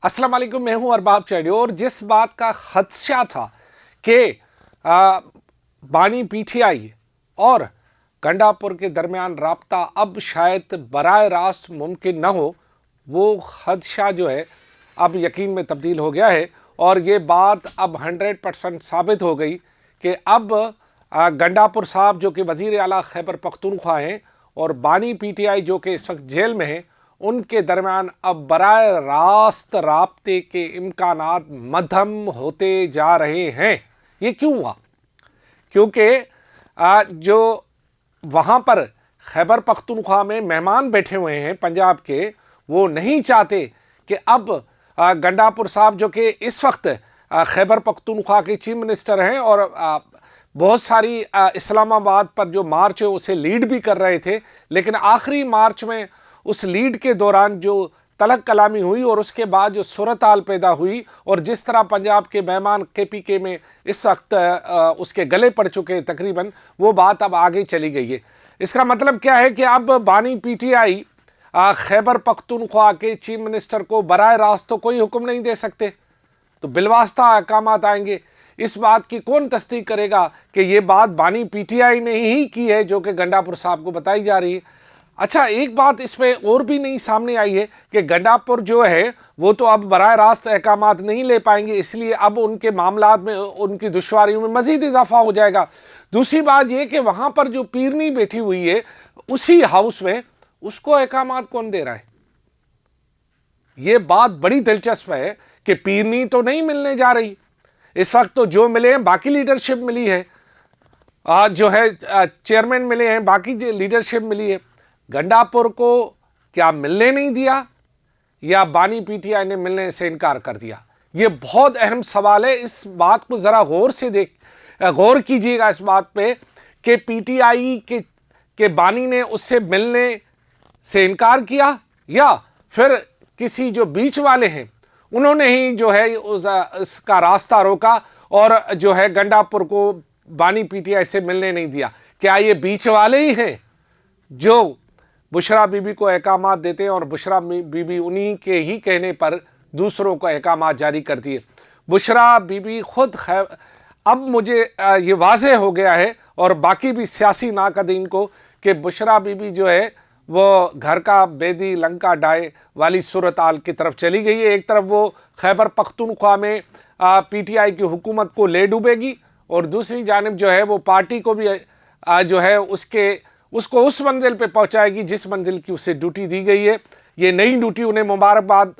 अस्सलाम वालेकुम, मैं हूं अरबाब चैडी। और जिस बात का खदशा था कि बानी पीटीआई और गंडापुर के दरमियान राब्ता अब शायद बराह रास्त मुमकिन न हो, वो खदशा जो है अब यकीन में तब्दील हो गया है। और ये बात अब 100% साबित हो गई कि अब गंडापुर साहब जो कि वज़ीर आला खैबर पख्तूनख्वा हैं और बानी पीटीआई जो कि इस वक्त जेल में हैं, उनके दरमियान अब बराह रास्त राब्ते के इम्कानात मध्यम होते जा रहे हैं। ये क्यों हुआ? क्योंकि जो वहाँ पर खैबर पख्तूनख्वा में मेहमान बैठे हुए हैं पंजाब के, वो नहीं चाहते कि अब गंडापुर साहब जो कि इस वक्त खैबर पख्तूनख्वा के चीफ मिनिस्टर हैं और बहुत सारी इस्लामाबाद पर जो मार्च है उसे लीड भी कर रहे थे, लेकिन आखिरी मार्च में उस लीड के दौरान जो तलक कलामी हुई और उसके बाद जो सूरत हाल पैदा हुई और जिस तरह पंजाब के मेहमान केपीके में इस वक्त उसके गले पड़ चुके हैं तकरीबन, वो बात अब आगे चली गई है। इसका मतलब क्या है कि अब बानी पीटीआई खैबर पख्तूनख्वा के चीफ मिनिस्टर को बराह रास्त तो कोई हुक्म नहीं दे सकते, तो बिलवास्ता अहकामात आएंगे। इस बात की कौन तस्दीक करेगा कि ये बात बानी पीटीआई ने ही की है जो कि गंडापुर साहब को बताई जा रही है। अच्छा, एक बात इसमें और भी नहीं सामने आई है कि गंडापुर जो है वो तो अब बराह रास्त अहकामात नहीं ले पाएंगे, इसलिए अब उनके मामलात में उनकी दुश्वारियों में मज़ीद इजाफा हो जाएगा। दूसरी बात ये कि वहाँ पर जो पीरनी बैठी हुई है उसी हाउस में, उसको अहकामात कौन दे रहा है? ये बात बड़ी दिलचस्प है कि पीरनी तो नहीं मिलने जा रही इस वक्त, तो जो मिले हैं बाकी लीडरशिप मिली है, जो है चेयरमैन मिले हैं, बाकी लीडरशिप मिली है। गंडापुर को क्या मिलने नहीं दिया या बानी पीटीआई ने मिलने से इनकार कर दिया? ये बहुत अहम सवाल है। इस बात को ज़रा गौर कीजिएगा इस बात पे कि पीटीआई के बानी ने उससे मिलने से इनकार किया या फिर किसी जो बीच वाले हैं उन्होंने ही जो है इसका रास्ता रोका और जो है गंडापुर को बानी पीटीआई से मिलने नहीं दिया। क्या ये बीच वाले ही हैं जो बुशरा बीबी को अहकामात देते हैं और बुशरा बीबी उन्हीं के ही कहने पर दूसरों को अहकामात जारी करती है? बुशरा बीबी खुद अब मुझे ये वाज़ेह हो गया है और बाकी भी सियासी नाक़दीन को कि बुशरा बीबी जो है वो घर का बेदी लंका डाय वाली सूरत हाल की तरफ चली गई है। एक तरफ वो खैबर पख्तूनख्वा में पीटीआई की हुकूमत को ले डूबेगी और दूसरी जानिब जो है वो पार्टी को भी जो है उसको उस मंजिल पे पहुंचाएगी जिस मंजिल की उसे ड्यूटी दी गई है। ये नई ड्यूटी, उन्हें मुबारकबाद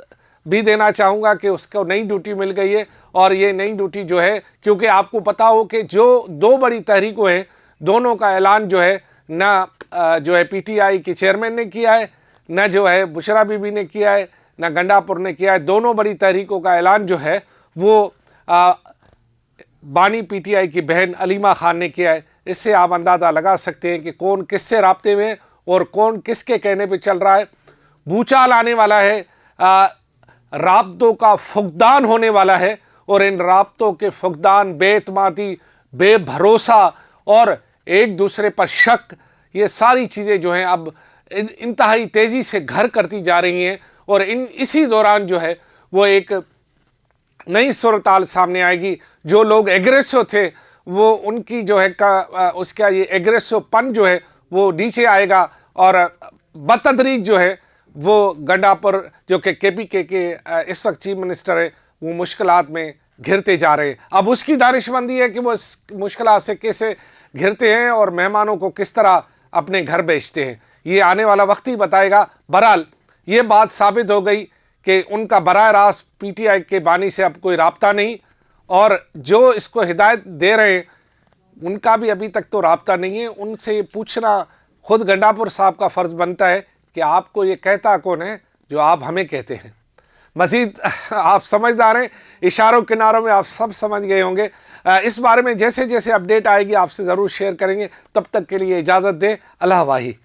भी देना चाहूँगा कि उसको नई ड्यूटी मिल गई है। और ये नई ड्यूटी जो है, क्योंकि आपको पता हो कि जो दो बड़ी तहरीकों हैं, दोनों का ऐलान जो है ना जो है पीटीआई के चेयरमैन ने किया है, न जो है बुशरा बीबी ने किया है, न गंडापुर ने किया है। दोनों बड़ी तहरीकों का ऐलान जो है वो बानी पीटीआई की बहन अलीमा खान ने किया है। इससे आप अंदाज़ा लगा सकते हैं कि कौन किससे राब्ते में और कौन किसके कहने पे चल रहा है। भूचाल आने वाला है, राब्तों का फुकदान होने वाला है और इन राब्तों के फुकदान, बेएतमादी, बेभरोसा और एक दूसरे पर शक, ये सारी चीज़ें जो हैं अब इंतहाई तेज़ी से घर करती जा रही हैं। और इसी दौरान जो है वो एक नई सूरत हाल सामने आएगी। जो लोग एग्रेसिव थे वो उनकी जो है उसका ये एग्रेसिवपन जो है वो नीचे आएगा और बतदरीज जो है वो गंडापुर जो कि केपीके के इस वक्त चीफ मिनिस्टर है वो मुश्किलात में घिरते जा रहे हैं। अब उसकी दानिशमंदी है कि वो इस मुश्किलात से कैसे घिरते हैं और मेहमानों को किस तरह अपने घर भेजते हैं, ये आने वाला वक्त ही बताएगा। बहरहाल ये बात साबित हो गई कि उनका बराह रास्त पीटीआई के बानी से अब कोई राब्ता नहीं, और जो इसको हिदायत दे रहे हैं उनका भी अभी तक तो राब्ता नहीं है। उनसे पूछना खुद गंडापुर साहब का फ़र्ज़ बनता है कि आपको ये कहता कौन है जो आप हमें कहते हैं। मज़ीद आप समझदार हैं, इशारों किनारों में आप सब समझ गए होंगे। इस बारे में जैसे जैसे अपडेट आएगी आपसे ज़रूर शेयर करेंगे। तब तक के लिए इजाज़त दें। अल्लाह वाही।